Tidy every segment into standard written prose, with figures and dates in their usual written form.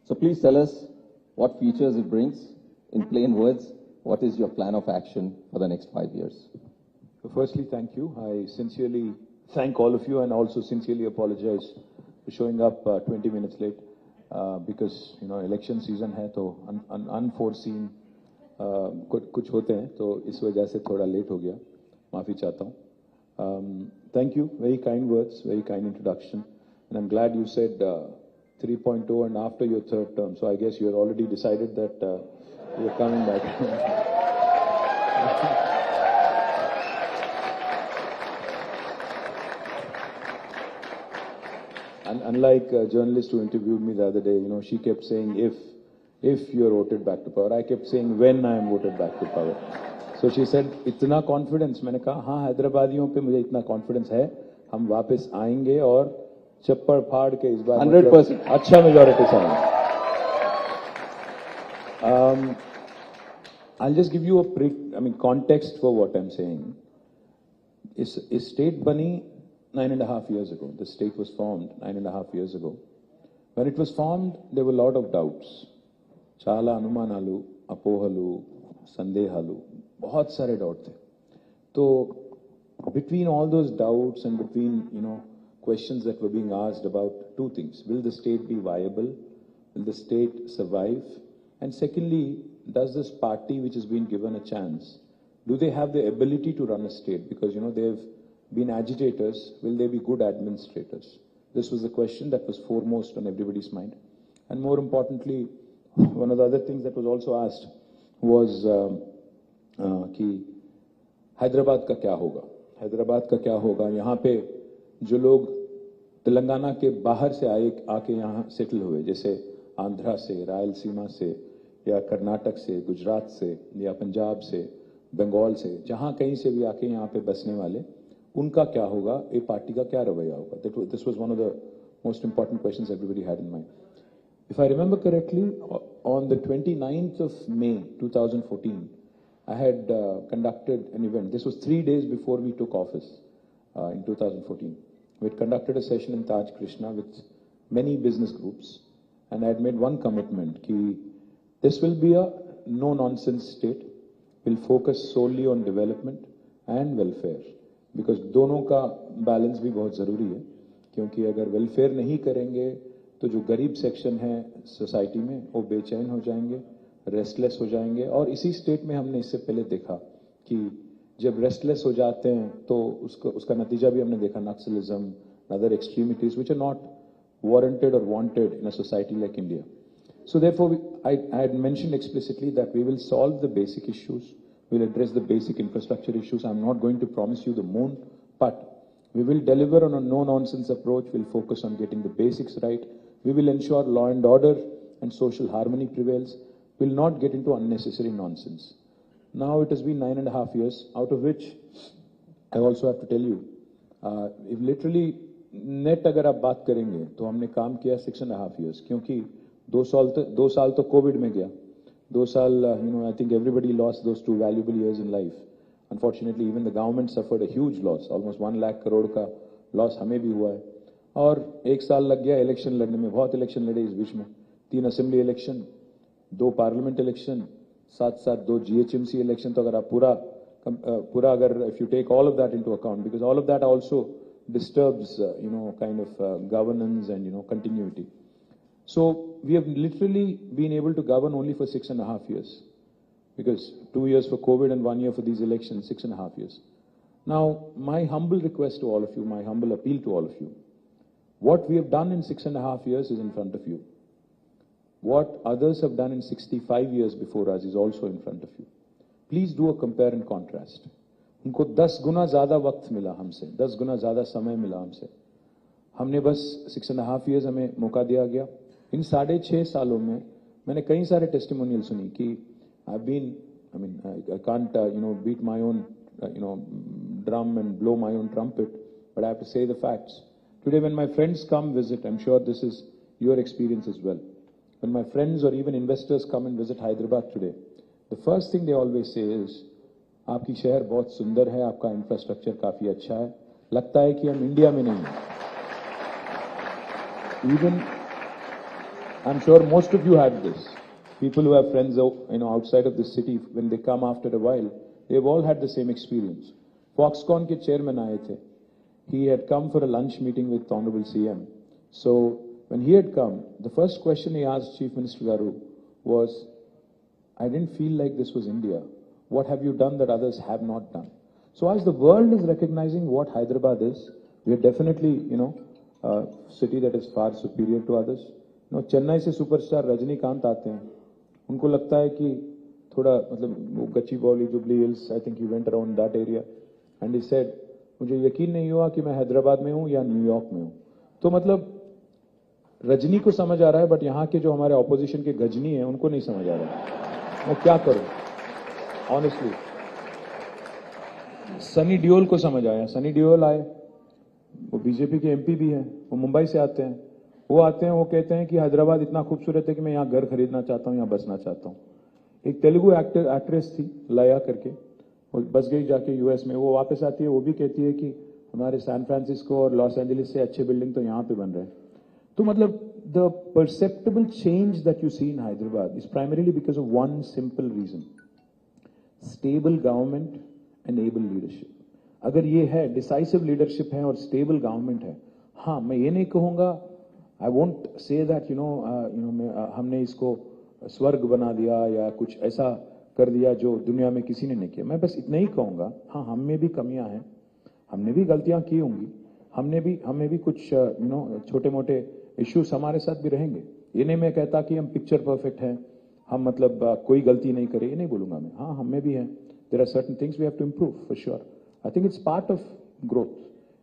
So please tell us what features it brings. In plain words, what is your plan of action for the next 5 years? So firstly, thank you. I sincerely thank all of you and also sincerely apologize for showing up 20 minutes late because, election season है तो unforeseen कुछ होते हैं तो इस वजह से थोड़ा लेट हो गया. माफ़ी चाहता हूँ. Thank you. Very kind words, very kind introduction. And I'm glad you said 3.0 and after your third term. So I guess you had already decided that you're coming back. And unlike a journalist who interviewed me the other day, she kept saying, if you're voted back to power. I kept saying, when I am voted back to power. So she said, इतना confidence. मैंने कहा, हाँ, हैदराबादियों पे मुझे इतना confidence है. हम वापस आएंगे और चप्पड़ फाड़ के इस बार 100% अच्छा majority से आएंगे. I'll just give you a context for what I'm saying. Is state bani 9.5 years ago. The state was formed 9.5 years ago. When it was formed, there were a lot of doubts. Chala anumanalu, apohalu, sandehalu, bahut sare doubt the. So between all those doubts and between, questions that were being asked about two things. Will the state be viable? Will the state survive? And secondly, does this party which has been given a chance, do they have the ability to run a state? Because, they've been agitators. Will they be good administrators? This was the question that was foremost on everybody's mind. And more importantly, one of the other things that was also asked was कि हैदराबाद का क्या होगा? हैदराबाद का क्या होगा? यहाँ पे जो लोग तेलंगाना के बाहर से आके यहाँ सेटल हुए, जैसे आंध्रा से, रायलसीमा से, या कर्नाटक से, गुजरात से, या पंजाब से, बंगाल से, जहाँ कहीं से भी आके यहाँ पे बसने वाले, उनका क्या होगा? ये पार्टी का क्या रवैया होगा? This was one of the most important questions everybody had in mind. If I remember correctly, on the 29th of May 2014, I had conducted an event. This was 3 days before we took office in 2014. We had conducted a session in Taj Krishna with many business groups, and I had made one commitment that this will be a no-nonsense state. We'll focus solely on development and welfare, because दोनों का balance भी बहुत ज़रूरी है, क्योंकि अगर welfare नहीं करेंगे तो जो गरीब सेक्शन है सोसाइटी में वो बेचैन हो जाएंगे, रेस्टलेस हो जाएंगे. और इसी स्टेट में हमने इससे पहले देखा कि जब रेस्टलेस हो जाते हैं तो उसका नतीजा भी हमने देखा, naxalism, other extremities which are not warranted और wanted in a society like India. So therefore, I had mentioned explicitly that we will solve the basic issues, we'll address the basic infrastructure issues. I'm not going to promise you the moon, but we will deliver on a no-nonsense approach. We'll focus on getting the basics right. We will ensure law and order and social harmony prevails. We'll not get into unnecessary nonsense. Now it has been 9.5 years, out of which I also have to tell you, if literally net अगर आप बात करेंगे तो हमने काम किया 6.5 years, क्योंकि 2 साल तो कोविड में गया. 2 साल, I think everybody lost those 2 valuable years in life. Unfortunately, even the government suffered a huge loss. Almost 1 lakh crore का loss हमें भी हुआ है. और 1 साल लग गया इलेक्शन लड़ने में. बहुत इलेक्शन लड़े इस बीच में. 3 असेंबली इलेक्शन, 2 पार्लियामेंट इलेक्शन, साथ 2 GHMC इलेक्शन. तो अगर आप पूरा अगर if you take all of that into account, because all of that also disturbs, kind of governance and, continuity. So we have literally been able to govern only for 6.5 years, because 2 years for COVID and 1 year for these elections, 6.5 years. Now, my humble request to all of you, my humble appeal to all of you, what we have done in 6.5 years is in front of you. What others have done in 65 years before us is also in front of you. Please do a compare and contrast. उनको 10 गुना ज़्यादा वक्त मिला हमसे, 10 गुना ज़्यादा समय मिला हमसे. हमने बस 6.5 years हमें मौका दिया गया. इन 6.5 सालों में मैंने कई सारे टेस्टिमोनियल सुनी कि I can't, beat my own, drum and blow my own trumpet, but I have to say the facts. Today, when my friends come visit, I'm sure this is your experience as well. When my friends or even investors come and visit Hyderabad today, the first thing they always say is, आपकी शहर बहुत सुंदर है, आपका infrastructure काफी अच्छा है, लगता है कि हम इंडिया में नहीं हैं. I'm sure most of you have this. People who have friends, outside of the city, when they come after a while, they've all had the same experience. Foxconn ke chairman aaye the. He had come for a lunch meeting with Honorable CM. So when he had come, the first question he asked Chief Minister Garu was, I didn't feel like this was India. What have you done that others have not done? So as the world is recognizing what Hyderabad is, we are definitely, a city that is far superior to others. Chennai से superstar Rajinikanth आते हैं, उनको लगता है कि थोड़ा मतलब Gachibowli jubilee hills, I think he went around that area and he said मुझे यकीन नहीं हुआ कि मैं हैदराबाद में हूं या न्यूयॉर्क में हूं. तो मतलब रजनी को समझ आ रहा है, बट यहाँ के जो हमारे ऑपोजिशन के गजनी है उनको नहीं समझ आ रहा है. मैं क्या करूं ऑनेस्टली. सनी डियोल को समझ आया. सनी डियोल आए, वो बीजेपी के एमपी भी हैं, वो मुंबई से आते हैं. वो आते हैं, वो कहते हैं कि हैदराबाद इतना खूबसूरत है कि मैं यहाँ घर खरीदना चाहता हूँ, यहाँ बसना चाहता हूँ. एक तेलुगु एक्ट्रेस थी लया करके, वो बस गई जाके यूएस में. वो वापस आती है, वो भी कहती है कि हमारे सैन फ्रांसिस्को और लॉस एंजलिस से अच्छे बिल्डिंग तो यहाँ पे बन रहे हैं. तो मतलब the perceptible change that you see in Hyderabad is primarily because of one simple reason, stable government and able leadership. अगर ये है, डिसाइसिव लीडरशिप है और स्टेबल गवर्नमेंट है, हाँ मैं ये नहीं कहूंगा, आई वोंट से दैट हमने इसको स्वर्ग बना दिया या कुछ ऐसा कर दिया जो दुनिया में किसी ने नहीं किया. मैं बस इतना ही कहूंगा, हाँ हम में भी कमियां हैं, हमने भी गलतियां की होंगी, हमें भी कुछ छोटे मोटे इश्यूज हमारे साथ भी रहेंगे. ये नहीं मैं कहता कि हम पिक्चर परफेक्ट हैं, हम मतलब कोई गलती नहीं करे, ये नहीं बोलूंगा मैं. हाँ हम में भी है. There are certain things we have to improve for sure. I think it's part of growth.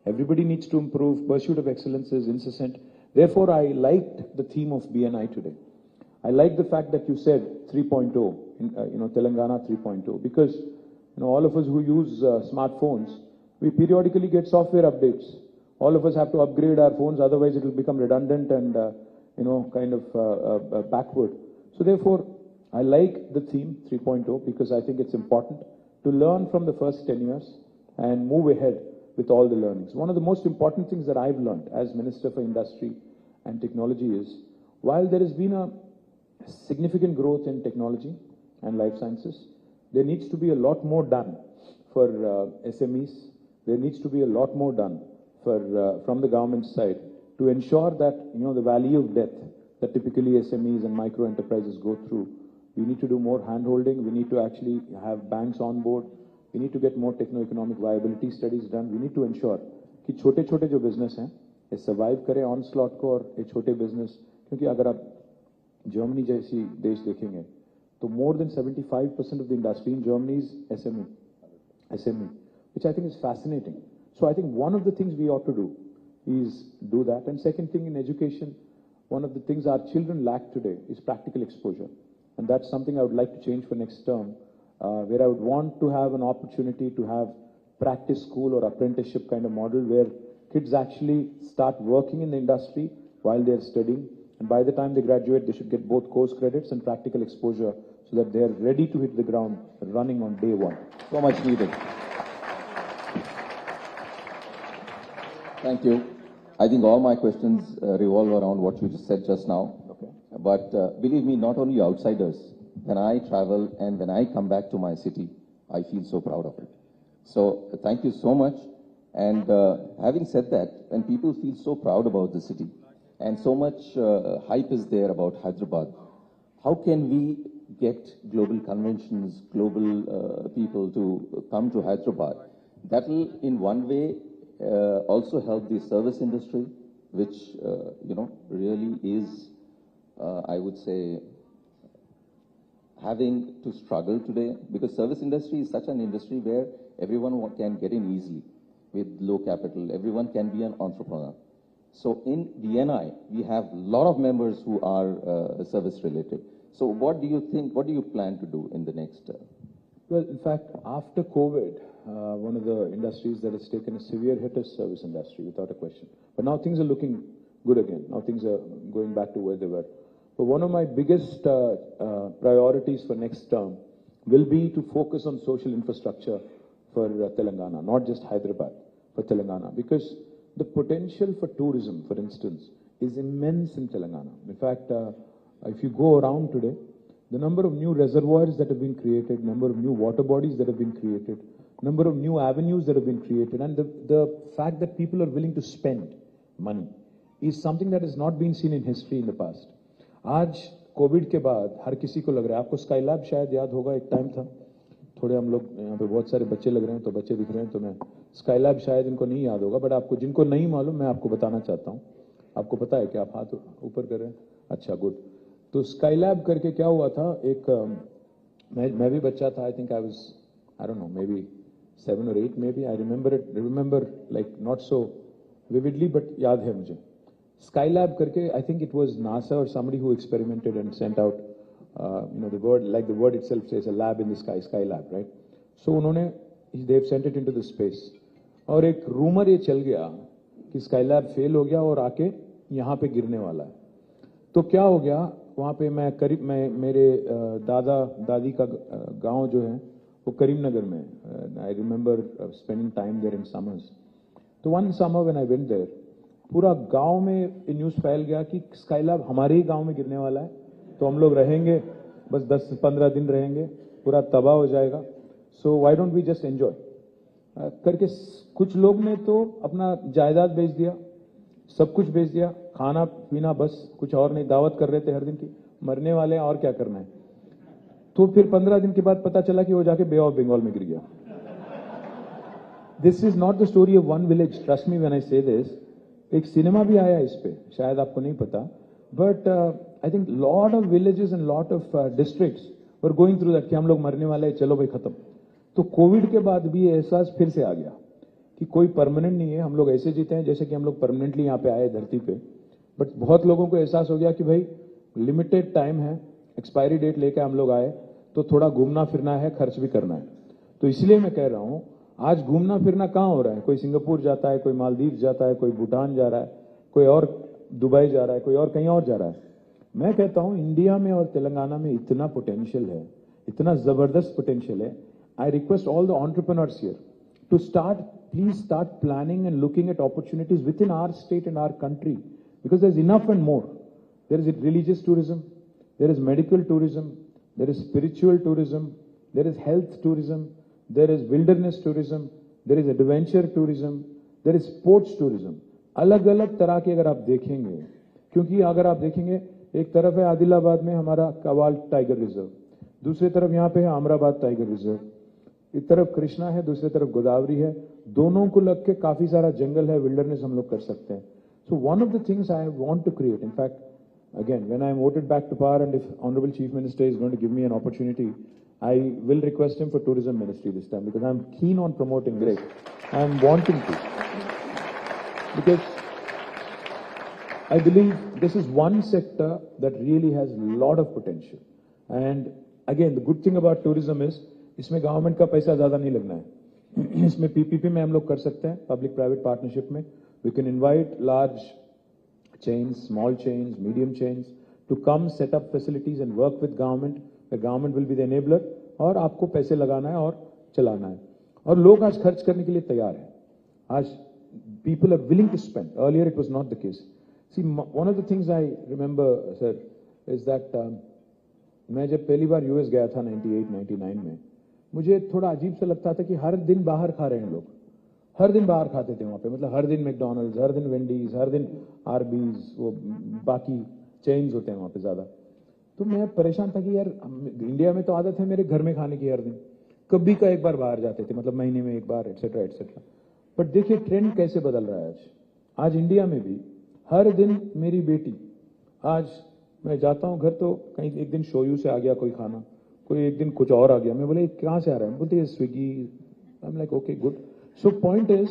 Everybody needs to improve. Pursuit of excellence is incessant. Therefore, I liked the theme of BNI today. I like the fact that you said 3.0, Telangana 3.0, because all of us who use smartphones, we periodically get software updates. All of us have to upgrade our phones, otherwise it will become redundant and kind of backward. So therefore, I like the theme 3.0 because I think it's important to learn from the first 10 years and move ahead with all the learnings. One of the most important things that I've learned as Minister for Industry and Technology is, while there has been a significant growth in technology and life sciences, there needs to be a lot more done for SMEs. There needs to be a lot more done for from the government side to ensure that the valley of death that typically SMEs and micro enterprises go through. We need to do more hand-holding. We need to actually have banks on board. We need to get more techno-economic viability studies done. We need to ensure कि छोटे-छोटे जो business हैं, ये survive करें onslaught को, और ये छोटे business, क्योंकि अगर आप जर्मनी जैसी देश देखेंगे, तो more than 75% of the industry in Germany is SME, which I think is fascinating. So I think one of the things we ought to do is do that. And second thing, in education, one of the things our children lack today is practical exposure. And that's something I would like to change for next term. Where I would want to have an opportunity to have practice school or apprenticeship kind of model where kids actually start working in the industry while they're studying. And by the time they graduate, they should get both course credits and practical exposure so that they're ready to hit the ground running on day one. So much needed. Thank you. I think all my questions revolve around what you just said just now. Okay. But believe me, not only outsiders, when I travel and when I come back to my city, I feel so proud of it. So thank you so much. And having said that, when people feel so proud about the city and so much hype is there about Hyderabad, how can we get global conventions, global people to come to Hyderabad? That will in one way also help the service industry, which really is, I would say, having to struggle today, because service industry is such an industry where everyone can get in easily with low capital. Everyone can be an entrepreneur. So in BNI, we have a lot of members who are service related. So what do you think, what do you plan to do in the next? Well, in fact, after COVID, one of the industries that has taken a severe hit is service industry, without a question. But now things are looking good again. Now things are going back to where they were. But one of my biggest priorities for next term will be to focus on social infrastructure for Telangana, not just Hyderabad, for Telangana. Because the potential for tourism, for instance, is immense in Telangana. In fact, if you go around today, the number of new reservoirs that have been created, number of new water bodies that have been created, number of new avenues that have been created, and the fact that people are willing to spend money is something that has not been seen in history in the past. आज Covid के बाद हर किसी को लग रहा है, आपको Skylab शायद याद होगा, एक टाइम था, थोड़े हम लोग यहाँ पे बहुत सारे बच्चे लग रहे हैं, तो बच्चे दिख रहे हैं, तो मैं स्काईलैब शायद इनको नहीं याद होगा, बट आपको जिनको नहीं मालूम मैं आपको बताना चाहता हूँ. आपको पता है कि आप हाथ ऊपर कर रहे हैं? अच्छा, गुड. तो स्काईलैब करके क्या हुआ था, एक मैं भी बच्चा था, I think I don't know, may be 7 or 8 maybe. I remember like not so vividly, but याद है मुझे. Skylab करके, I think it was NASA or somebody who experimented and sent out, the word, like the word itself says, a lab in the sky, Skylab, right? So उन्होंने, they've sent it into the space. और एक rumor ये चल गया कि Skylab fail हो गया और आके यहाँ पे गिरने वाला है. तो क्या हो गया, वहाँ पे मैं मेरे दादा दादी का गांव जो है वो करीमनगर में. I remember spending time there in summers. तो one summer when I went there, पूरा गांव में न्यूज़ फैल गया कि स्काईलैब हमारे ही गांव में गिरने वाला है, तो हम लोग रहेंगे बस 10-15 दिन रहेंगे, पूरा तबाह हो जाएगा, so why don't we just enjoy करके. कुछ लोग ने तो अपना जायदाद बेच दिया, सब कुछ बेच दिया, खाना पीना बस, कुछ और नहीं, दावत कर रहे थे हर दिन की, मरने वाले हैं और क्या करना है. तो फिर 15 दिन के बाद पता चला कि वो जाके बे ऑफ बंगाल में गिर गया. This is not the story of one village, trust me when I से दिस. एक सिनेमा भी आया इस पे, शायद आपको नहीं पता, but I think lot of villages and lot of districts were going through that कि हम लोग मरने वाले हैं, चलो भाई खत्म. तो कोविड के बाद भी ये एहसास फिर से आ गया कि कोई परमानेंट नहीं है, हम लोग ऐसे जीते हैं जैसे कि हम लोग परमानेंटली यहाँ पे आए धरती पे. बट बहुत लोगों को एहसास हो गया कि भाई लिमिटेड टाइम है, एक्सपायरी डेट लेके हम लोग आए, तो थोड़ा घूमना फिरना है, खर्च भी करना है. तो इसलिए मैं कह रहा हूं, आज घूमना फिरना कहाँ हो रहा है, कोई सिंगापुर जाता है, कोई मालदीव जाता है, कोई भूटान जा रहा है, कोई और दुबई जा रहा है, कोई और कहीं और जा रहा है. मैं कहता हूं इंडिया में और तेलंगाना में इतना पोटेंशियल है, इतना जबरदस्त पोटेंशियल है. I request all the entrepreneurs here to please start planning and looking at opportunities within our state and our country, because there is enough and more. There is religious tourism, there is medical tourism, there is spiritual tourism, there is health tourism, there is wilderness tourism, there is adventure tourism, there is sports tourism. अलग अलग तरह के अगर आप देखेंगे, क्योंकि अगर आप देखेंगे, एक तरफ है आदिलाबाद में हमारा कवाल टाइगर रिजर्व, दूसरी तरफ यहाँ पे है अमराबाद टाइगर रिजर्व, एक तरफ कृष्णा है, दूसरी तरफ गोदावरी है, दोनों को लग के काफी सारा जंगल है, विल्डरनेस हम लोग कर सकते हैं. So one of the things I want to create, in fact, again, when I am voted back to power and if Honorable Chief Minister is going to give me an opportunity, I will request him for Tourism Ministry this time, because I am keen on promoting Greg. I am wanting to. Because I believe this is one sector that really has a lot of potential. And again, the good thing about tourism is, इसमें government का पैसा ज़्यादा नहीं लगना है. इसमें PPP में हम लोग कर सकते हैं, Public Private Partnership में. We can invite large chains, small chains, medium chains to come set up facilities and work with government. The government will be the enabler और आपको पैसे लगाना है और चलाना है. और लोग आज खर्च करने के लिए तैयार हैं. आज people are willing to spend. Earlier it was not the case. See, one of the things I remember, sir, is that मैं जब पहली बार यूएस गया था 98-99 में, मुझे थोड़ा अजीब सा लगता था कि हर दिन बाहर खा रहे हैं लोग, हर दिन बाहर खाते थे वहाँ पे, मतलब हर दिन मैकडॉनल्ड्स, हर दिन वेंडीज, हर दिन आरबीज, वो बाकी चेन्स होते हैं वहाँ पे ज़्यादा. तो मैं परेशान था कि यार इंडिया में तो आदत है मेरे घर में खाने की, हर दिन कभी का एक बार बाहर जाते थे, मतलब महीने में एक बार, एटसेट्रा एटसेट्रा. बट देखिए ट्रेंड कैसे बदल रहा है आज. आज इंडिया में भी हर दिन मेरी बेटी, आज मैं जाता हूँ घर तो कहीं एक दिन शोयू से आ गया कोई खाना, कोई एक दिन कुछ और आ गया, मैं बोले कहाँ से आ रहा है, बोलते है Swiggy. I am like okay good. So point is,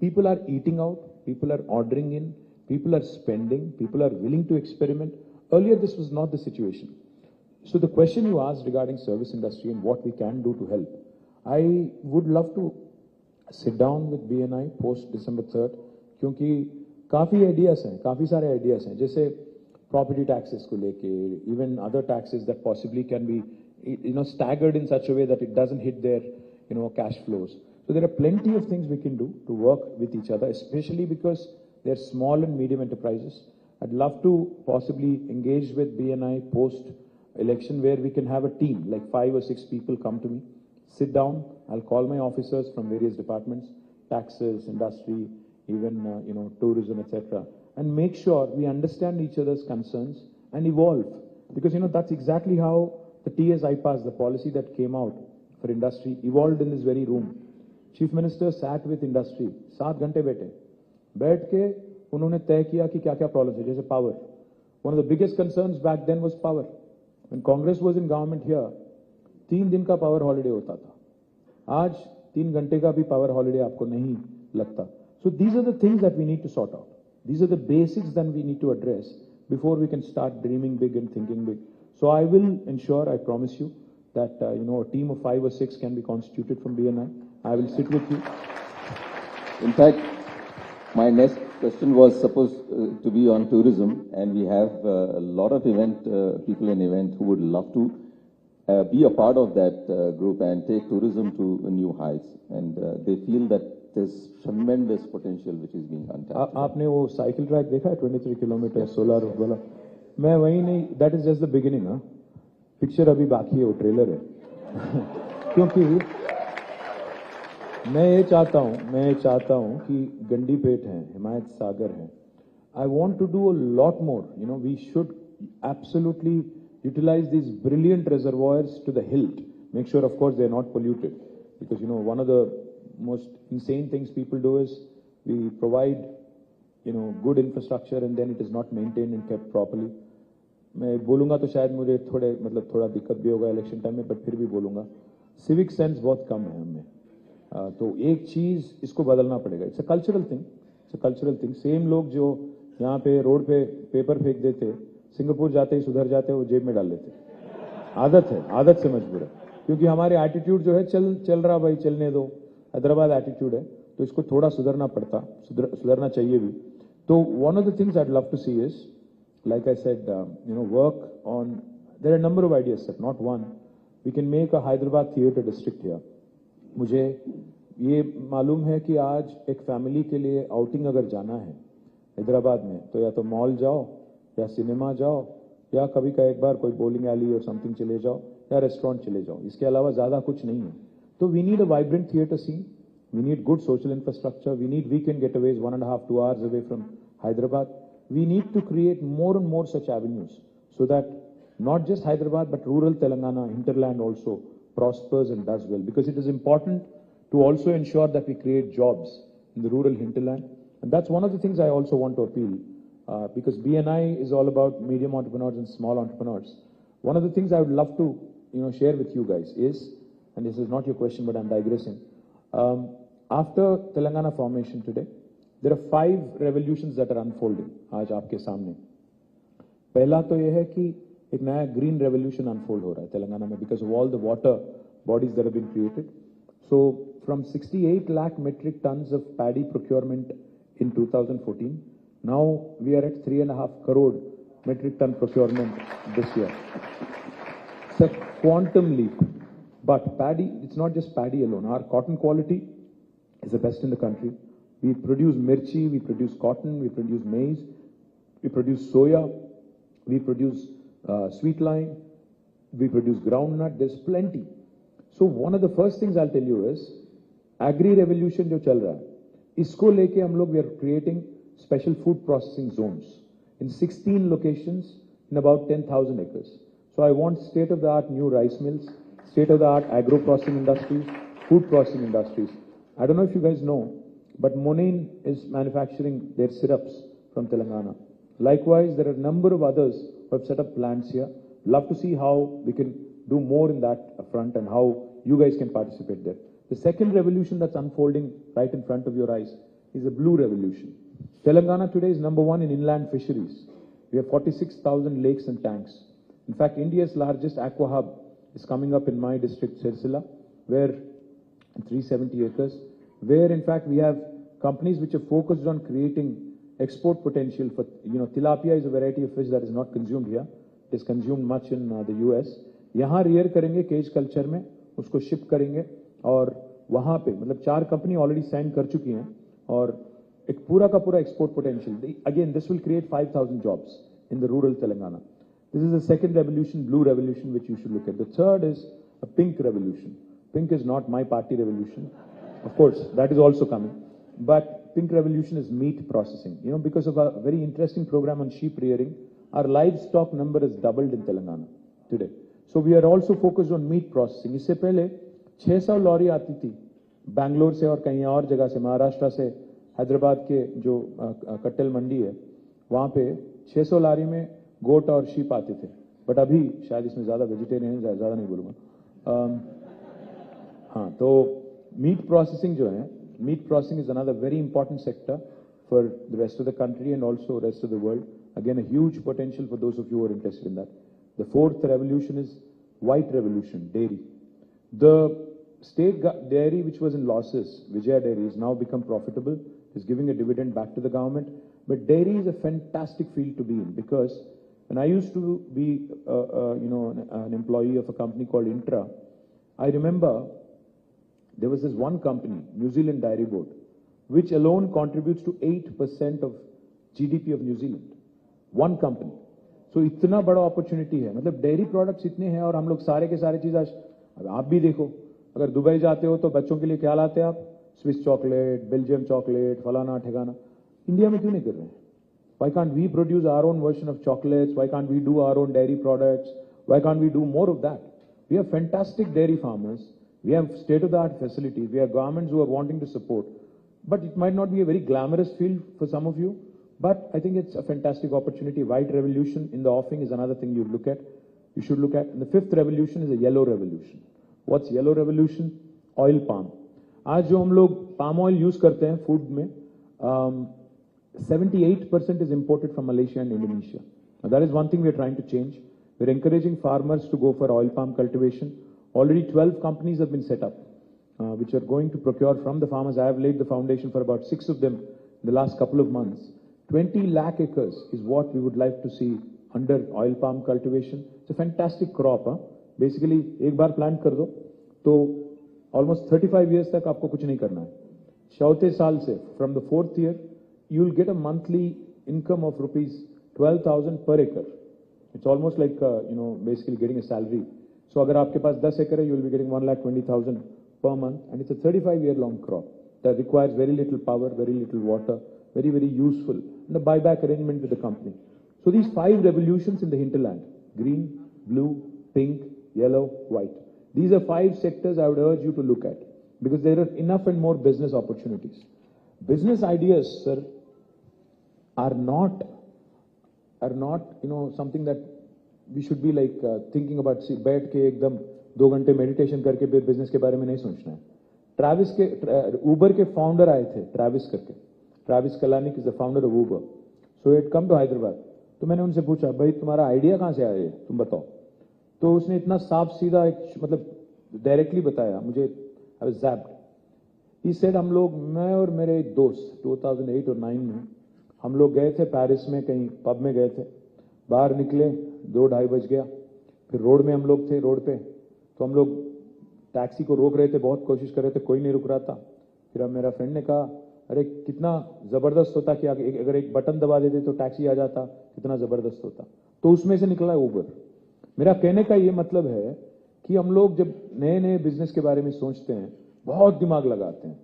people are eating out, people are ordering in, people are spending, people are willing to experiment. Earlier this was not the situation. So the question you asked regarding service industry and what we can do to help, I would love to sit down with BNI post December 3rd, क्योंकि काफी ideas हैं, काफी सारे ideas हैं, जैसे property taxes को लेके, even other taxes that possibly can be staggered in such a way that it doesn't hit their cash flows. So there are plenty of things we can do to work with each other, especially because they're small and medium enterprises. I'd love to possibly engage with BNI post election where we can have a team, like 5 or 6 people come to me, sit down, I'll call my officers from various departments, taxes, industry, even, tourism, etc. And make sure we understand each other's concerns and evolve. Because, that's exactly how the TS IPAS, the policy that came out for industry, evolved in this very room. Chief Minister sat with industry, 7 घंटे बैठ के उन्होंने तय किया कि क्या-क्या problems है, जैसे power. One of the biggest concerns back then was power. When Congress was in government here, 3 दिन का पावर हॉलिडे होता था. आज 3 घंटे का भी पावर हॉलिडे आपको नहीं लगता. So these are the things that we need to sort out. These are the basics that we need to address before we can start dreaming big and thinking big. So I will ensure, I promise you, that a team of 5 or 6 can be constituted from BNI. I will sit with you. In fact, my next question was supposed to be on tourism, and we have a lot of people in event who would love to be a part of that group and take tourism to new heights. And they feel that there's tremendous potential which is being untapped. आपने वो cycle track देखा है 23 kilometre solar वाला? मैं वही नहीं, that is just the beginning. Picture अभी बाकी है, वो ट्रेलर है. क्योंकि मैं ये चाहता हूं कि गंडीपेट है, हिमायत सागर है. I want to do a lot more. We should absolutely utilize these brilliant reservoirs to the hilt. Make sure, of course, they're not polluted. Because, one of the most insane things people do is we provide, good infrastructure and then it is not maintained and kept properly. मैं बोलूँगा तो शायद मुझे थोड़ा दिक्कत भी होगा election time में, बट फिर भी बोलूँगा. सिविक सेंस बहुत कम है हमें. तो एक चीज इसको बदलना पड़ेगा. It's a cultural thing. Same लोग जो यहाँ पे रोड पे पेपर फेंक देते, सिंगापुर जाते ही सुधर जाते, वो जेब में डाल लेते. आदत से मजबूर है. क्योंकि हमारे एटीट्यूड जो है, चल रहा भाई, चलने दो, हैदराबाद एटीट्यूड है, तो इसको थोड़ा सुधरना चाहिए भी. तो one of the things I would love to see is, like I said, work on, there are a number of ideas, sir, not one. We can make a Hyderabad theatre district here. मुझे ये मालूम है कि आज एक family के लिए outing अगर जाना है हैदराबाद में, तो या तो मॉल जाओ, या सिनेमा जाओ, या कभी का एक बार कोई बॉलिंग एली और समथिंग चले जाओ, या रेस्टोरेंट चले जाओ. इसके अलावा ज्यादा कुछ नहीं है. तो we need a vibrant theatre scene, we need good social infrastructure, we need weekend getaways 1.5-2 hours away from Hyderabad. We need to create more and more such avenues so that not just Hyderabad but rural Telangana, hinterland also prospers and does well, because it is important to also ensure that we create jobs in the rural hinterland. And that's one of the things I also want to appeal, because BNI is all about medium entrepreneurs and small entrepreneurs. One of the things I would love to share with you guys is, and this is not your question but I'm digressing, after Telangana formation today, there are 5 revolutions that are unfolding आज आपके सामने. पहला तो यह है कि एक नया ग्रीन रेवोल्यूशन अनफोल्ड हो रहा है तेलंगाना में, because of all the water bodies that have been created. So from 68 lakh metric tons of paddy procurement in 2014, now we are at 3.5 crore metric ton procurement this year. It's a quantum leap. But paddy, it's not just paddy alone. Our cotton quality is the best in the country. We produce mirchi, we produce cotton, we produce maize, we produce soya, we produce sweet lime, we produce groundnut. There's plenty. So one of the first things I'll tell you is, agri revolution जो चल रहा है, इसको लेके हम लोग we are creating special food processing zones in 16 locations in about 10,000 acres. So I want state-of-the-art new rice mills, state-of-the-art agro-processing industries, food processing industries. I don't know if you guys know, but Monain is manufacturing their syrups from Telangana. Likewise, there are a number of others who have set up plants here. Love to see how we can do more in that front and how you guys can participate there. The second revolution that's unfolding right in front of your eyes is a blue revolution. Telangana today is number 1 in inland fisheries. We have 46,000 lakes and tanks. In fact, India's largest aqua hub is coming up in my district, Sirsila, where 370 acres, where in fact we have companies which are focused on creating export potential for, tilapia is a variety of fish that is not consumed here. It is consumed much in the US. यहाँ rear करेंगे cage culture में, उसको ship करेंगे, और वहाँ पे मतलब 4 company already sign कर चुकी हैं, और एक पूरा का पूरा export potential. Again, this will create 5,000 jobs in the rural Telangana. This is the second revolution, blue revolution, which you should look at. The third is a pink revolution. Pink is not my party revolution. Of course, that is also coming. But pink revolution is meat processing. You know, because of a very interesting program on sheep rearing, our livestock number has doubled in Telangana today. So we are also focused on meat processing. इससे पहले 600 lorry आती थी बैंगलोर से और कहीं और जगह से, महाराष्ट्र से, हैदराबाद के जो कट्टल मंडी है वहाँ पे 600 लॉरी में गोट और शीप आते थे. बट अभी शायद इसमें ज़्यादा वेजिटेरियन ज़्यादा नहीं बोलूँगा. हाँ, तो मीट प्रोसेसिंग जो है, meat processing is another very important sector for the rest of the country and also rest of the world. Again, a huge potential for those of you who are interested in that. The fourth revolution is white revolution, dairy. The state dairy, which was in losses, Vijaya Dairy, has now become profitable, is giving a dividend back to the government. But dairy is a fantastic field to be in, because when I used to be, an employee of a company called Intra, I remember there was this one company, New Zealand Dairy Board, which alone contributes to 8% of GDP of New Zealand. One company. So इतना बड़ा opportunity है, मतलब dairy products इतने हैं और हम लोग सारे के सारे चीज आज, अब आप भी देखो, अगर दुबई जाते हो तो बच्चों के लिए क्या लाते हैं आप? स्विस चॉकलेट, बेल्जियम चॉकलेट, फलाना ठिकाना. इंडिया में क्यों नहीं कर रहे हैं? Why can't we produce our own version of chocolates? Why can't we do our own dairy products? Why can't we do more of that? We have fantastic dairy farmers. We have state-of-the-art facilities. We have governments who are wanting to support. But it might not be a very glamorous field for some of you. But I think it's a fantastic opportunity. White revolution in the offing is another thing you look at. You should look at. And the fifth revolution is a yellow revolution. What's yellow revolution? Oil palm. आज जो हम लोग palm oil use करते हैं food में, 78% is imported from Malaysia and Indonesia. Now that is one thing we are trying to change. We're encouraging farmers to go for oil palm cultivation. Already 12 companies have been set up, which are going to procure from the farmers. I have laid the foundation for about 6 of them in the last couple of months. 20 lakh acres is what we would like to see under oil palm cultivation. It's a fantastic crop. Basically, एक बार plant कर दो, तो almost 35 years तक आपको कुछ नहीं करना है. चौथे साल से, from the 4th year, you will get a monthly income of rupees 12,000 per acre. It's almost like, basically getting a salary. So अगर आपके पास 10 acre है, you will be getting 1,20,000 per month, and it's a 35-year-long crop that requires very little power, very little water, very, very useful, and a buyback arrangement with the company. So these 5 revolutions in the hinterland, green, blue, pink, yellow, white. These are 5 sectors I would urge you to look at, because there are enough and more business opportunities. Business ideas, sir, are not, something that we should be like thinking about. बैठ के एकदम 2 घंटे meditation करके फिर business के बारे में नहीं सोचना है. ट्रैविस के उबर के फाउंडर आए थे, ट्रैविस करके. Travis Kalanick is the founder of Uber. So it come to Hyderabad. तो मैंने उनसे पूछा, भाई तुम्हारा आइडिया कहाँ से आया है, तुम बताओ. तो उसने इतना साफ सीधा मतलब डायरेक्टली बताया मुझे. I was ज़ैप्ड. ही सेड, हम लोग, मैं और मेरे एक दोस्त 2008 और 9 में हम लोग गए थे पेरिस में, कहीं पब में गए थे. बाहर निकले, 2-2:30 बज गया. फिर रोड में हम लोग थे, रोड पे. तो हम लोग टैक्सी को रोक रहे थे, बहुत कोशिश कर रहे थे, कोई नहीं रुक रहा था. फिर अब मेरा फ्रेंड ने कहा, अरे कितना ज़बरदस्त होता कि अगर एक बटन दबा देते तो टैक्सी आ जाता, कितना ज़बरदस्त होता. तो उसमें से निकला उबर. मेरा कहने का ये मतलब है कि हम लोग जब नए नए बिजनेस के बारे में सोचते हैं, बहुत दिमाग लगाते हैं,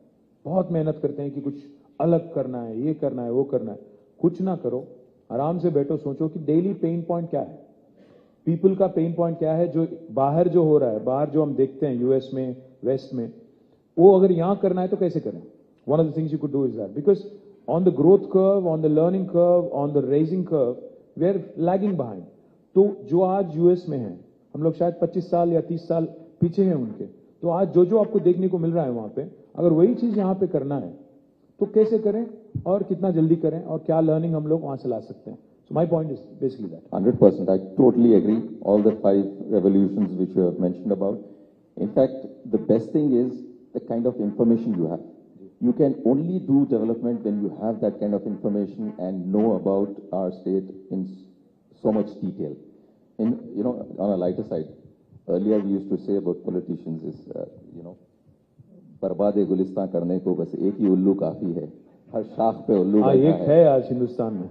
बहुत मेहनत करते हैं कि कुछ अलग करना है, ये करना है, वो करना है. कुछ ना करो, आराम से बैठो, सोचो कि डेली पेन पॉइंट क्या है, पीपल का पेन पॉइंट क्या है, जो बाहर जो हो रहा है, बाहर जो हम देखते हैं यूएस में, वेस्ट में, वो अगर यहाँ करना है तो कैसे करें. One of the things you could do is that, because on the growth curve, on the learning curve, on the raising curve, we are lagging behind. तो जो आज यूएस में है, हम लोग शायद 25 साल या 30 साल पीछे हैं उनके. तो आज जो जो आपको देखने को मिल रहा है वहां पे, अगर वही चीज यहाँ पे करना है तो कैसे करें और कितना जल्दी करें और क्या लर्निंग हम लोग वहां से ला सकते हैं. So my point is basically that. 100%. I totally agree. All the 5 revolutions which you have mentioned about. In fact, the best thing is the kind of information you have. You can only do development when you have that kind of information and know about our state in so much detail. And, on a lighter side, earlier we used to say about politicians is, बर्बाद गुलिस्तान करने को बस एक ही उल्लू काफी है. हर शाख पे उल्लू हाँ बैठा एक है आज हिंदुस्तान में.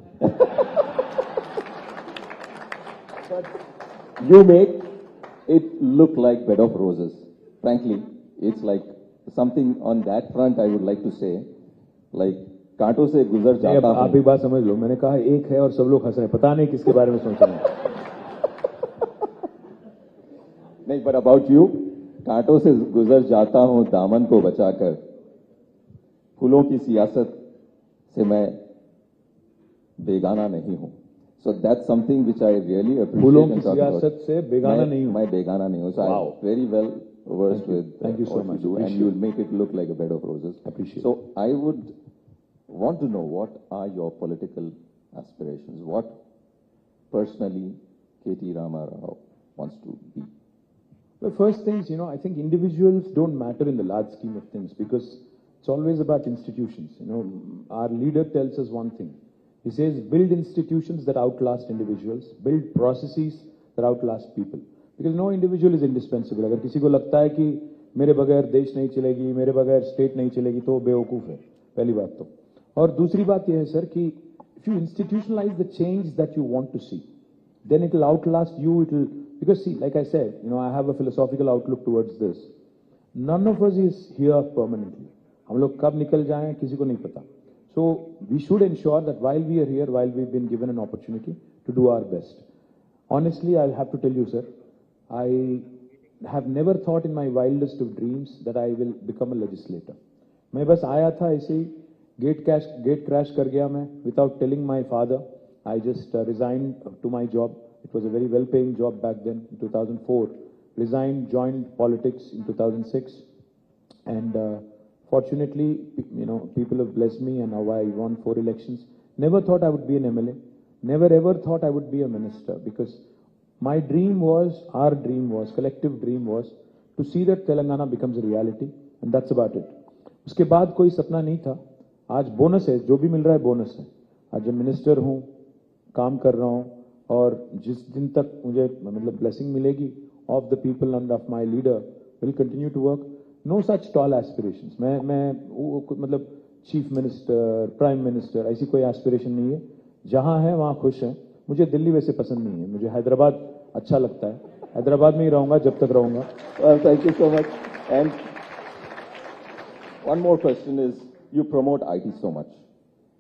You make it look like bed of roses. Frankly, it's like something on that front I would like to say, like कांटों से गुजर जाता हूं. आप एक बात समझ लो, मैंने कहा एक है और सब लोग हंस रहे हैं, पता नहीं किसके बारे में सोच रहे हैं. नहीं, but about you, कांटों से गुजर जाता हूं दामन को बचाकर, फूलों की सियासत से मैं बेगाना नहीं हूं. So that's something which I really appreciate. फूलों and की talk about. सियासत से बेगाना नहीं हूं. मैं बेगाना नहीं हूं. So Wow. I'm very well versed with Thank you so what much. you do, and Appreciate. you'll make it look like a bed of roses. Appreciate. So I would want to know, what are your political aspirations? What personally KT Rama Rao wants to be? The first things, I think individuals don't matter in the large scheme of things because it's always about institutions. Our leader tells us one thing. He says, build institutions that outlast individuals, build processes that outlast people. Because no individual is indispensable. अगर किसी को लगता है कि मेरे बगैर देश नहीं चलेगी, मेरे बगैर स्टेट नहीं चलेगी, तो बेवकूफ है, पहली बात तो. और दूसरी बात यह है सर कि if you institutionalize the change that you want to see, then it will outlast you. Because see, like I said, I have a philosophical outlook towards this. None of us is here permanently. हम लोग कब निकल जाएं किसी को नहीं पता. So we should ensure that while we are here, while we've been given an opportunity to do our best. Honestly, I'll have to tell you, sir, I have never thought in my wildest of dreams that I will become a legislator. मैं बस आया था ऐसे ही, gate crash कर गया मैं, without telling my father. I just resigned to my job. It was a very well-paying job back then, in 2004. Resigned, joined politics in 2006, and fortunately, people have blessed me, and now I won 4 elections. Never thought I would be an MLA. Never ever thought I would be a minister, because my dream was, our dream was, collective dream was, to see that Telangana becomes a reality, and that's about it. उसके बाद कोई सपना नहीं था. आज bonus है, जो भी मिल रहा है बोनस है. आज जब मिनिस्टर हूँ, काम कर रहा हूँ, और जिस दिन तक मुझे मतलब ब्लेसिंग मिलेगी of the people and of my leader, will continue to work. No such tall aspirations. मैं मतलब चीफ मिनिस्टर, प्राइम मिनिस्टर, ऐसी कोई एस्पिरेशन नहीं है. जहां है वहां खुश है. मुझे दिल्ली वैसे पसंद नहीं है. मुझे हैदराबाद अच्छा लगता है. हैदराबाद में ही रहूंगा जब तक रहूंगा. Well, thank you so much. And one more question is, you promote IT so much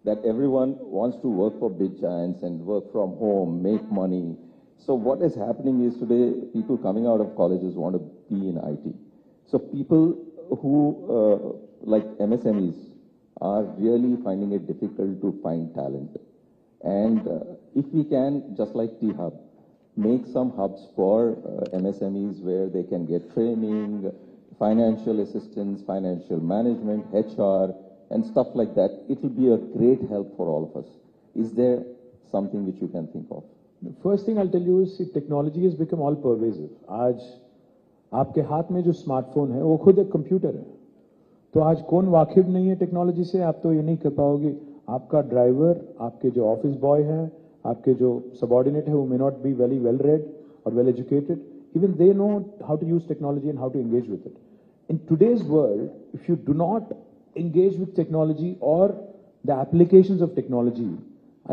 that everyone wants to work for big giants and work from home, make money. So what is happening is today, people coming out of colleges want to be in IT. So people who like MSMEs are really finding it difficult to find talent. And if we can, just like T-Hub, make some hubs for MSMEs where they can get training, financial assistance, financial management, HR, and stuff like that, it will be a great help for all of us. Is there something which you can think of? The first thing I'll tell you is technology has become all pervasive. आज आपके हाथ में जो smartphone है वो खुद एक computer है. तो आज कौन वाकिफ नहीं है टेक्नोलॉजी से, आप तो ये नहीं कर पाओगे. आपका ड्राइवर, आपके जो ऑफिस बॉय हैं, आपके जो सबऑर्डिनेट है, वो may not be very well read और well educated. Even they know how to use technology and how to engage with it. In today's world, if you do not engage with technology or the applications of technology,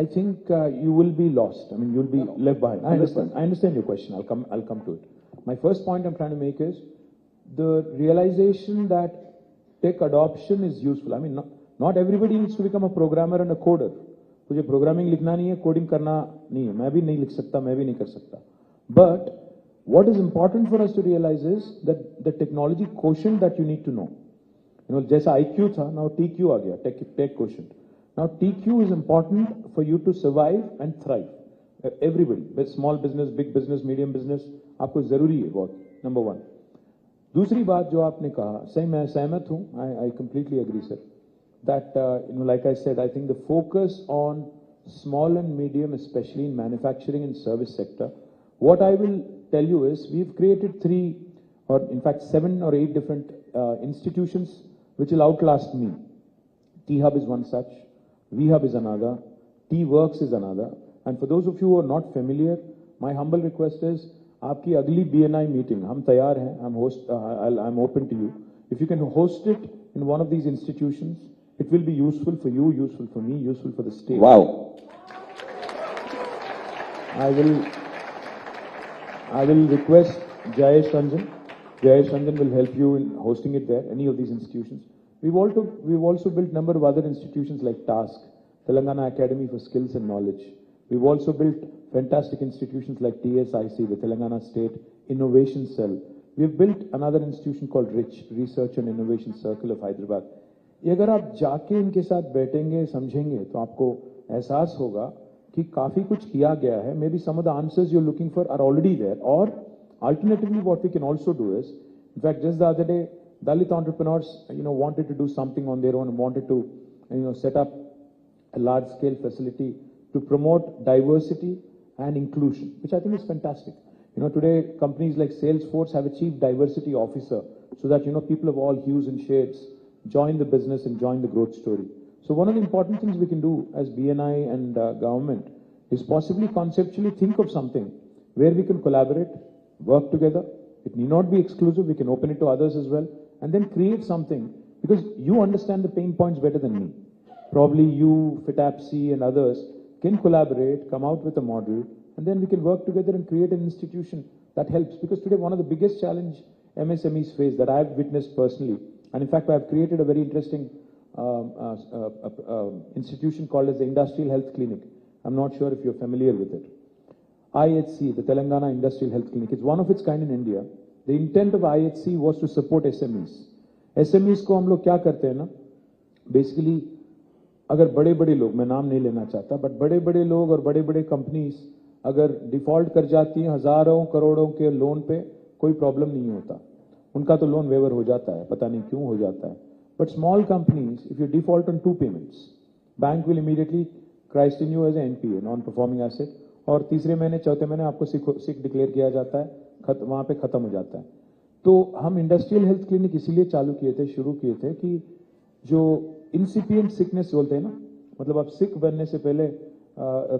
I think you will be lost. I mean, you'll be left behind. I understand your question. I'll come to it. My first point I'm trying to make is the realization that tech adoption is useful. I mean, not everybody needs to become a programmer and a coder. मुझे programming लिखना नहीं है, coding करना नहीं है. मैं भी नहीं लिख सकता, मैं भी नहीं कर सकता. But what is important for us to realize is that the technology quotient that you need to know. जैसा IQ था, now TQ आ गया, tech quotient. Now TQ is important for you to survive and thrive. Everybody, small business, big business, medium business, आपको जरूरी है बहुत. Number one. दूसरी बात जो आपने कहा, सही मैं सहमत हूँ. I completely agree, sir. That like I said, I think the focus on small and medium, especially in manufacturing and service sector. What I will tell you is we've created 3 or in fact 7 or 8 different institutions which will outlast me. T-Hub is one such, V-Hub is another, T-Works is another. And for those of you who are not familiar, my humble request is, आपकी अगली BNI meeting, हम तैयार हैं, I'm open to you. If you can host it in one of these institutions, It will be useful for you, useful for me, useful for the state. Wow. I will request Jayesh Ranjan. Jayesh Ranjan will help you in hosting it there, any of these institutions. We've also built a number of other institutions like TASK, Telangana Academy for Skills and Knowledge. We've also built fantastic institutions like TSIC, the Telangana State Innovation Cell. We've built another institution called RICH, Research and Innovation Circle of Hyderabad. ये अगर आप जाके इनके साथ बैठेंगे समझेंगे तो आपको एहसास होगा कि काफी कुछ किया गया है. Maybe some of the answers you're looking for are already there, or alternatively what we can also do is, in fact, just the other day, Dalit entrepreneurs, wanted to do something on their own and wanted to, set up a large-scale facility to promote diversity and inclusion, which I think is fantastic. Today companies like Salesforce have a chief diversity officer so that, people of all hues and shades join the business and join the growth story. So one of the important things we can do as BNI and government is possibly conceptually think of something where we can collaborate, work together. It need not be exclusive. We can open it to others as well, and then create something, because you understand the pain points better than me. Probably you, FITAPC and others can collaborate, come out with a model, and then we can work together and create an institution that helps. Because today one of the biggest challenge MSMEs face that I've witnessed personally, and in fact I've created a very interesting institution called as the Industrial Health Clinic. I'm not sure if you're familiar with it. IHC, the Telangana Industrial Health Clinic, it's one of its kind in India. The intent of IHC was to support SMEs. SMEs को हम लोग क्या करते हैं ना, basically अगर बड़े-बड़े लोग, मैं नाम नहीं लेना चाहता, but बड़े-बड़े लोग और बड़े-बड़े कंपनीज अगर डिफॉल्ट कर जाती हैं हजारों करोड़ों के लोन पे, कोई प्रॉब्लम नहीं होता. उनका तो लोन वेवर हो जाता है, पता नहीं क्यों हो जाता है. But small companies, if you default on 2 payments, bank will immediately christen you as an NPA, non-performing asset, और तीसरे महीने चौथे महीने आपको सिक डिक्लेयर किया जाता है, वहां पे खत्म हो जाता है. तो हम इंडस्ट्रियल हेल्थ क्लिनिक इसीलिए शुरू किए थे कि जो इंसिपिएंट सिकनेस बोलते हैं ना, मतलब आप सिक बनने से पहले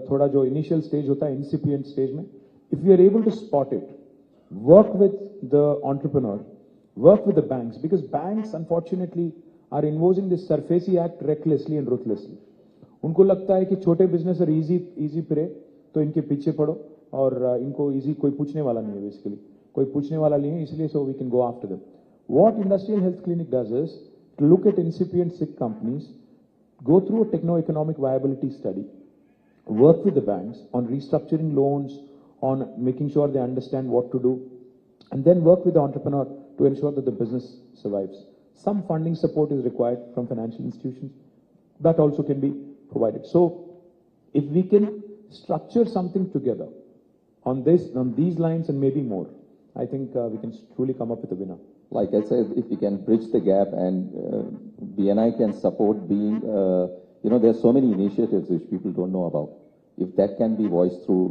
थोड़ा जो इनिशियल स्टेज होता है इंसिपिएंट स्टेज में, if you are able to spot it, work with the entrepreneur, work with the banks, because banks unfortunately are imposing this SARFAESI Act recklessly and ruthlessly. उनको लगता है कि छोटे बिजनेसर इजी प्रे तो इनके पीछे पड़ो, और इनको इजी कोई पूछने वाला नहीं है, बेसिकली कोई पूछने वाला नहीं है, इसलिए so we can go after them. What Industrial Health Clinic does is to look at incipient sick companies, go through a techno-economic viability study, work with the banks on restructuring loans, on making sure they understand what to do, and then work with the entrepreneur to ensure that the business survives. Some funding support is required from financial institutions. That also can be provided. So if we can structure something together on these lines and maybe more, I think we can truly come up with a winner. Like I said, if we can bridge the gap and BNI can support being, there are so many initiatives which people don't know about. If that can be voiced through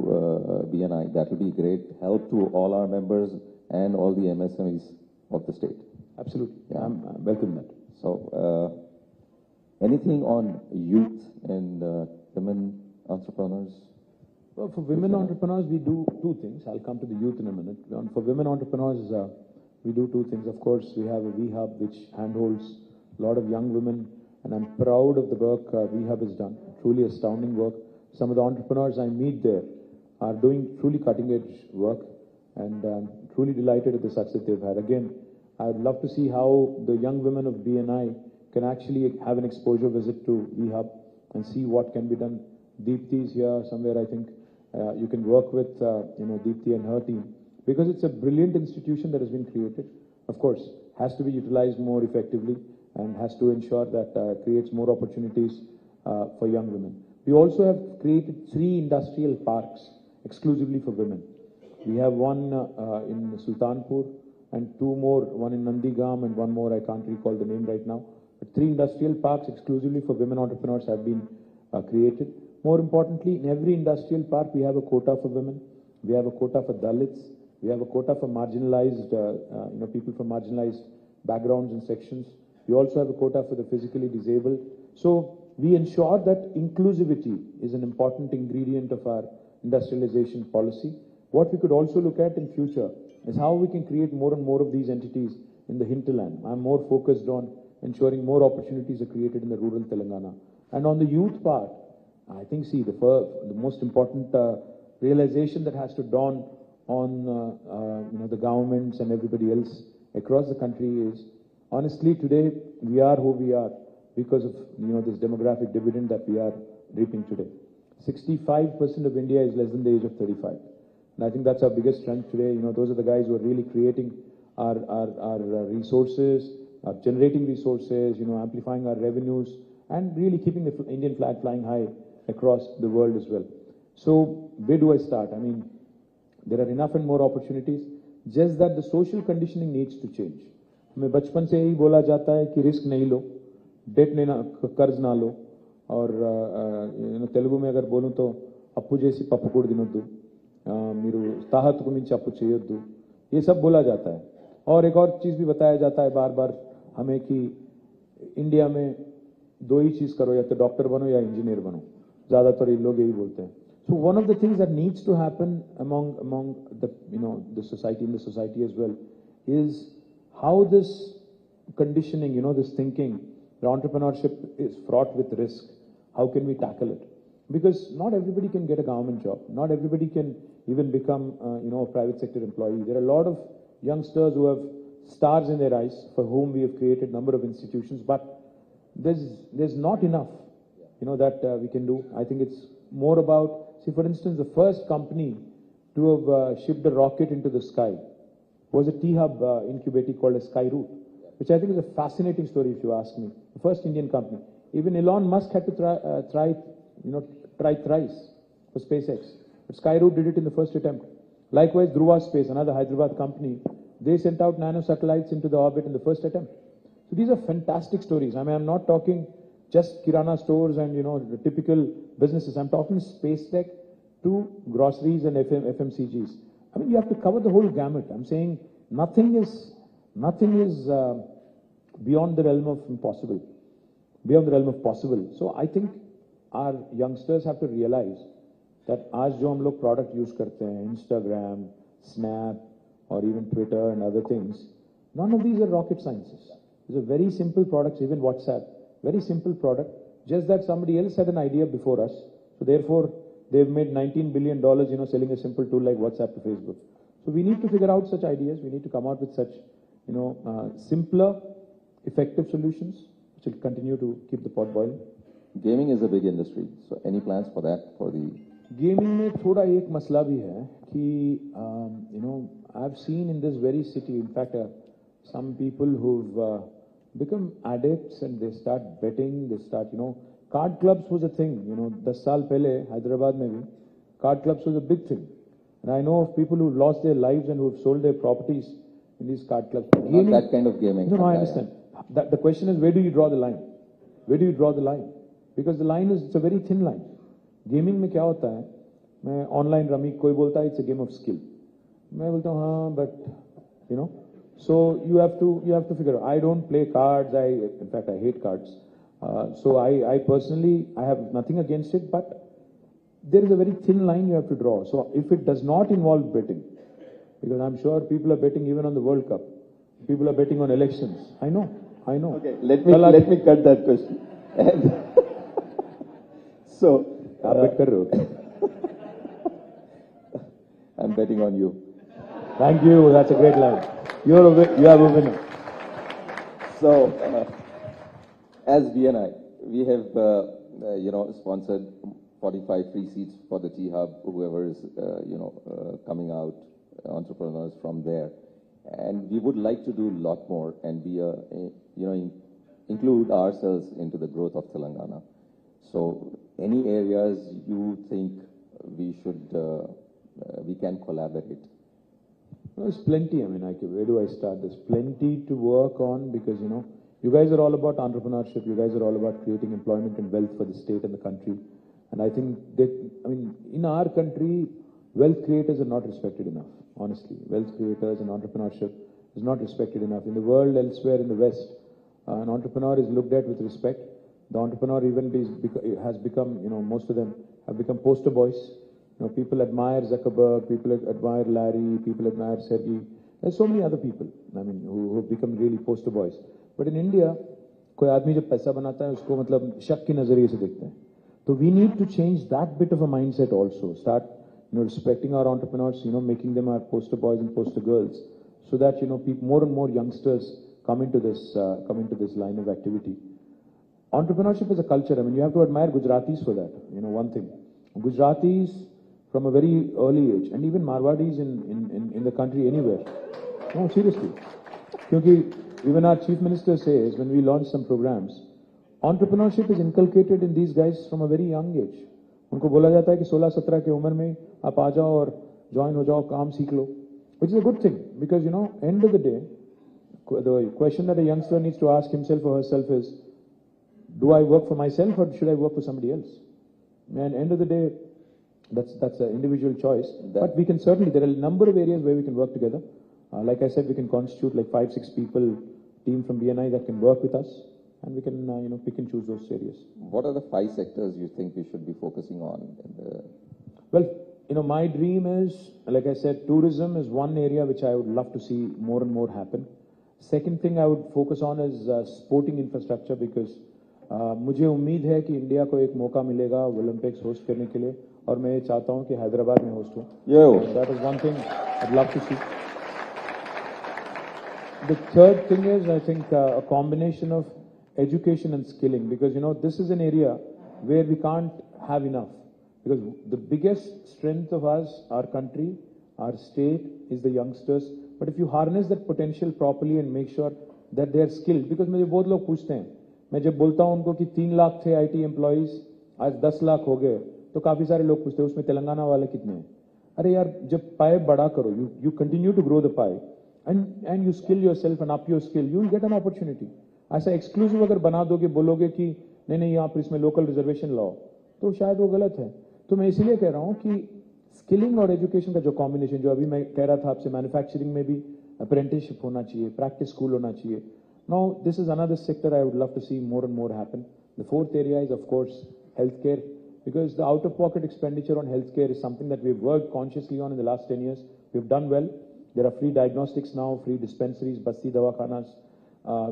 BNI, that will be great help to all our members and all the MSMEs of the state. Absolutely. Yeah. I'm welcome that. So, anything on youth and women entrepreneurs? Well, for women entrepreneurs, we do 2 things. I'll come to the youth in a minute. For women entrepreneurs, we do 2 things. Of course, we have a VHub which handholds a lot of young women, and I'm proud of the work VHub has done. Truly astounding work. Some of the entrepreneurs I meet there are doing truly cutting-edge work, and I'm truly delighted at the success they've had. Again, I'd love to see how the young women of BNI can actually have an exposure visit to VHub and see what can be done. Deepthi is here somewhere, I think. You can work with, Deepthi and her team, because it's a brilliant institution that has been created. Of course, has to be utilized more effectively and has to ensure that creates more opportunities for young women. We also have created 3 industrial parks exclusively for women. We have one in Sultanpur and 2 more, one in Nandigam and one more, I can't recall the name right now. But 3 industrial parks exclusively for women entrepreneurs have been created. More importantly, in every industrial park, we have a quota for women. We have a quota for Dalits. We have a quota for marginalized, people from marginalized backgrounds and sections. We also have a quota for the physically disabled. So we ensure that inclusivity is an important ingredient of our industrialization policy. What we could also look at in future is how we can create more and more of these entities in the hinterland. I'm more focused on ensuring more opportunities are created in the rural Telangana. And on the youth part, I think, see, the most important realization that has to dawn on the governments and everybody else across the country is, honestly, today we are who we are because of this demographic dividend that we are reaping today. 65% of India is less than the age of 35. And I think that's our biggest strength today. Those are the guys who are really creating our resources, generating resources, amplifying our revenues, and really keeping the Indian flag flying high across the world as well. So where do I start? I mean, there are enough and more opportunities, just that the social conditioning needs to change. हमें बचपन से ही बोला जाता है कि risk नहीं लो, date लेना, कर्ज ना लो, और तेलुगु में अगर बोलूं तो अप्पू जैसी पप्पू कोड दिनोद्दू, మీరు తాహతుకు మించి అప్పు చేయొద్దు, ये सब बोला जाता है. और एक और चीज भी बताया जाता है बार बार हमें कि इंडिया में दो ही चीज करो, या तो डॉक्टर बनो या इंजीनियर बनो. ज्यादातर ये लोग यही बोलते हैं. So one of the things that needs to happen among the society, in the society as well, is how this conditioning, this thinking, the entrepreneurship is fraught with risk. How can we tackle it? Because not everybody can get a government job. Not everybody can even become, a private sector employee. There are a lot of youngsters who have stars in their eyes, for whom we have created a number of institutions, but there's not enough, that we can do. I think it's more about, see, for instance, the first company to have shipped a rocket into the sky was a T-Hub incubator called a Skyroot, which I think is a fascinating story if you ask me. The first Indian company. Even Elon Musk had to try thrice for SpaceX. But Skyroot did it in the first attempt. Likewise, Dhruva Space, another Hyderabad company, they sent out nano satellites into the orbit in the first attempt. So these are fantastic stories. I mean, I'm not talking just Kirana stores and, the typical businesses. I'm talking space tech to groceries and FMCGs. I mean, you have to cover the whole gamut. I'm saying nothing is beyond the realm of impossible, beyond the realm of possible. So I think our youngsters have to realize that आज जो हम लोग product use करते हैं, Instagram, Snap, or even Twitter and other things, none of these are rocket sciences. These are very simple products, even WhatsApp, very simple product, just that somebody else had an idea before us. So therefore, they've made $19 billion, selling a simple tool like WhatsApp to Facebook. So we need to figure out such ideas. We need to come out with such, simpler, effective solutions, which will continue to keep the pot boiling. Gaming is a big industry. So any plans for that, for the... Gaming में थोड़ा एक मसला भी है कि, I've seen in this very city, in fact, some people who've become addicts and they start betting, they start, card clubs was a thing, 10 साल पहले Hyderabad में भी, card clubs was a big thing. And I know of people who've lost their lives and who've sold their properties in these card clubs. Not that kind of gaming. No, I understand. The question is, where do you draw the line? Where do you draw the line? Because the line is, it's a very thin line. Gaming में क्या होता है? मैं online rummy, कोई बोलता है it's a game of skill. मैं बोलता हूँ हाँ, but so you have to figure out. I don't play cards. In fact, I hate cards. So I personally, I have nothing against it, but there is a very thin line you have to draw. So if it does not involve betting, because I'm sure people are betting even on the World Cup, people are betting on elections. I know. Okay, let me cut that question. So, आप bet कर रहे हो? I'm betting on you. Thank you. That's a great line. You are a winner. So, as BNI, we have, sponsored 45 free seats for the T-Hub, whoever is, coming out, entrepreneurs from there. And we would like to do a lot more and be include ourselves into the growth of Telangana. So, any areas you think we can collaborate? There's plenty. I mean, where do I start? There's plenty to work on because, you guys are all about entrepreneurship. You guys are all about creating employment and wealth for the state and the country. And I think in our country, wealth creators are not respected enough, honestly. Wealth creators and entrepreneurship is not respected enough. In the world, elsewhere in the West, an entrepreneur is looked at with respect. The entrepreneur even has become, most of them have become poster boys. People admire Zuckerberg, people admire Larry, people admire Sergey. There's so many other people, who have become really poster boys. But in India, कोई आदमी जब पैसा बनाता है उसको मतलब शक के नजरिए से देखते हैं. So we need to change that bit of a mindset also. Start, respecting our entrepreneurs, making them our poster boys and poster girls, so that more and more youngsters come into this line of activity. Entrepreneurship is a culture. I mean, you have to admire Gujaratis for that. One thing, Gujaratis from a very early age, and even Marwadis in the country anywhere. No, seriously. Because even our chief minister says when we launch some programs, entrepreneurship is inculcated in these guys from a very young age. उनको बोला जाता है कि 16-17 की उम्र में आप आ जाओ और ज्वाइन हो जाओ, काम सीख लो, which is a good thing because end of the day, the question that a youngster needs to ask himself or herself is, do I work for myself or should I work for somebody else? And end of the day, that's an individual choice. But we can certainly, there are a number of areas where we can work together. Like I said, we can constitute like 5-6 people team from BNI that can work with us. And we can, pick and choose those areas. What are the 5 sectors you think we should be focusing on? Well, my dream is, like I said, tourism is one area which I would love to see more and more happen. Second thing I would focus on is sporting infrastructure because मुझे उम्मीद है कि India को एक मौका मिलेगा Olympics host करने के लिए और मैं चाहता हूं कि हैदराबाद में होस्ट हो. That is one thing I'd love to see. The third thing is, I think, a combination of education and skilling because this is an area where we can't have enough because the biggest strength of us, our country, our state is the youngsters. But if you harness that potential properly and make sure that they are skilled, because मुझे बहुत लोग पूछते हैं, मैं जब बोलता हूं उनको कि 3 लाख थे IT एम्प्लॉइज आज 10 लाख हो गए तो काफी सारे लोग पूछते हैं उसमें तेलंगाना वाले कितने हैं. अरे यार जब पाए बड़ा करो, you continue to grow the pie and you skill yourself and up your skill, you will get an opportunity. ऐसा एक्सक्लूसिव अगर बना दोगे, बोलोगे कि नहीं यहाँ पर इसमें लोकल रिजर्वेशन लाओ, तो शायद वो गलत है. तो मैं इसीलिए कह रहा हूँ कि स्किलिंग और एजुकेशन का जो कॉम्बिनेशन, जो अभी मैं कह रहा था आपसे, मैन्युफैक्चरिंग में भी अप्रेंटिसशिप होना चाहिए, प्रैक्टिस स्कूल होना चाहिए. Now this is another sector I would love to see more and more happen. The fourth area is of course healthcare because the out-of-pocket expenditure on healthcare is something that we've worked consciously on in the last 10 years. We've done well. There are free diagnostics now, free dispensaries, basti dawakhanas.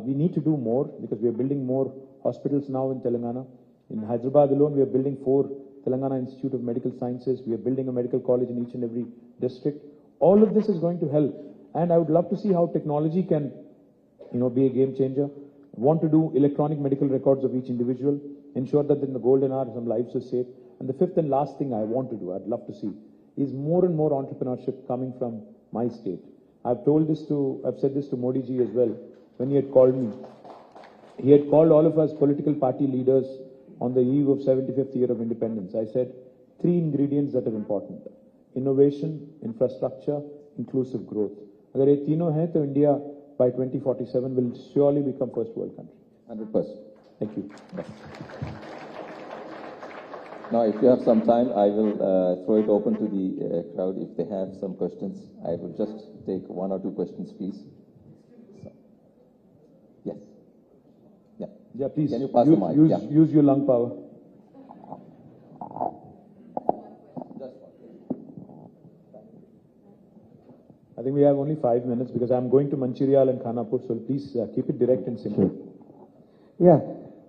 We need to do more because we are building more hospitals now in Telangana. In Hyderabad alone, we are building 4 Telangana Institute of Medical Sciences. We are building a medical college in each and every district. All of this is going to help. And I would love to see how technology can, be a game changer. Want to do electronic medical records of each individual, ensure that in the golden hour some lives are saved. And the fifth and last thing I want to do, I'd love to see, is more and more entrepreneurship coming from my state. I've said this to Modi ji as well. When he had called me, he had called all of us political party leaders on the eve of 75th year of independence. I said 3 ingredients that are important: innovation, infrastructure, inclusive growth. अगर ये तीनों हैं तो India by 2047 will surely become first world country. 100%. Thank you. Now, if you have some time, I will throw it open to the crowd. If they have some questions, I will just take 1 or 2 questions, please. So, yes. Yeah, please. Can you pass the mic? Use your lung power. I think we have only 5 minutes because I'm going to Mancherial and Khanapur, so please keep it direct and simple. Sure. Yeah,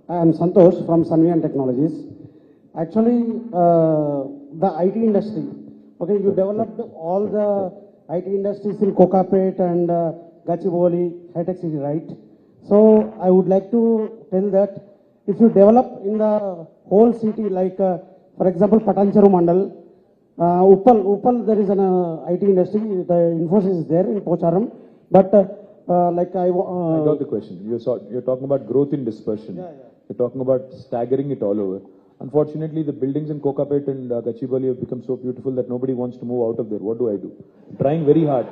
I'm Santosh from Sunvian Technologies. Actually, the IT industry, okay, you developed all the IT industries in Kokapet and Gachibowli, high-tech city, right? So I would like to tell that if you develop in the whole city, like for example, Patancheru Mandal, Uppal, there is an IT industry. The Infosys is there in Pocharam, but like I got the question. You're talking about growth in dispersion. Yeah. You're talking about staggering it all over. Unfortunately, the buildings in Kokapet and Gachibowli have become so beautiful that nobody wants to move out of there. What do I do? I'm trying very hard.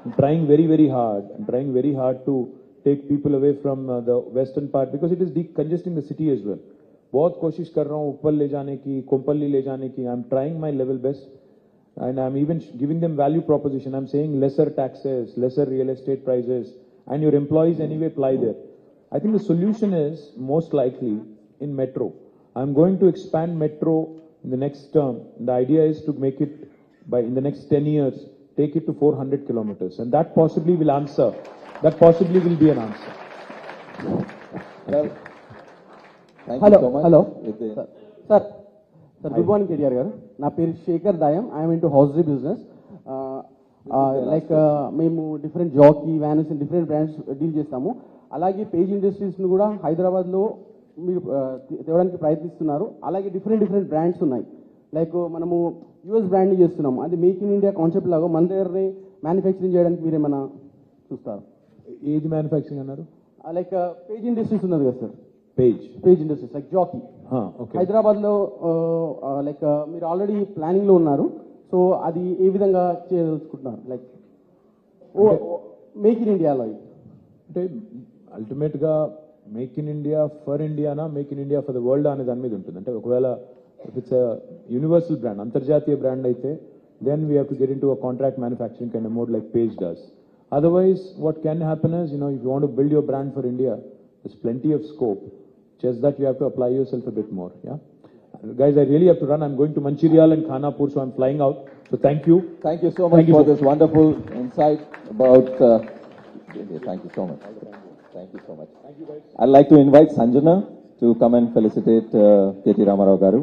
I'm trying very hard. I'm trying very hard to take people away from the western part because it is decongesting the city as well. बहुत कोशिश कर रहा हूँ ऊपर ले जाने की, कोम्पल्ली ले जाने की. I'm trying my level best, and I'm even giving them value proposition. I'm saying lesser taxes, lesser real estate prices, and your employees anyway apply there. I think the solution is most likely in metro. I'm going to expand metro in the next term. The idea is to make it in the next 10 years, take it to 400 kilometers, and that possibly will answer. That possibly will be an answer. Well, Thank hello you so much. Hello With the- sir sir good morning KTR garu. నా పేరు Shekhar Dayam. I'm into hosiery business. Like మేము different Jockey Vans different brands deal చేస్తాము. అలాగే page ఇండస్ట్రీస్ని కూడా హైదరాబాద్లో మీరు తేవడానికి ప్రయత్నిస్తున్నారు. అలాగే డిఫరెంట్ బ్రాండ్స్ ఉన్నాయి. లైక్ మనము యూఎస్ బ్రాండ్ని చేస్తున్నాము. అది మేక్ ఇన్ ఇండియా కాన్సెప్ట్ లాగా మన దగ్గరనే మ్యానుఫ్యాక్చరింగ్ చేయడానికి మీరు ఏమైనా చూస్తారు? ఏది మ్యానుఫ్యాక్చరింగ్ అన్నారు? లైక్ పేజ్ ఇండస్ట్రీస్ ఉన్నది కదా sir, Page Industries like Jockey okay. హైదరాబాద్లో లైక్ మీరు ఆల్రెడీ ప్లానింగ్లో ఉన్నారు. సో అది ఏ విధంగా చేయదలుచుకుంటున్నారు? లైక్ మేక్ ఇన్ ఇండియాలో అంటే అల్టిమేట్ గా మేక్ ఇన్ ఇండియా ఫర్ ఇండియానా make in India for the world అనే దాని మీద ఉంటుంది. అంటే ఒకవేళ ఇట్స్ యూనివర్సల్ బ్రాండ్, అంతర్జాతీయ బ్రాండ్ అయితే then we have to get into a contract manufacturing kind of mode like Page does. Otherwise, what can happen is, if you want to build your brand for India, there's plenty of scope. Just that you have to apply yourself a bit more. Yeah, guys, I really have to run. I'm going to Mancherial and Khanapur, so I'm flying out. So thank you. Thank you so much for this wonderful insight about. Thank you so much. Thank you so much. Thank you, guys. I'd like to invite Sanjana to come and felicitate K.T. Ramarao Garu.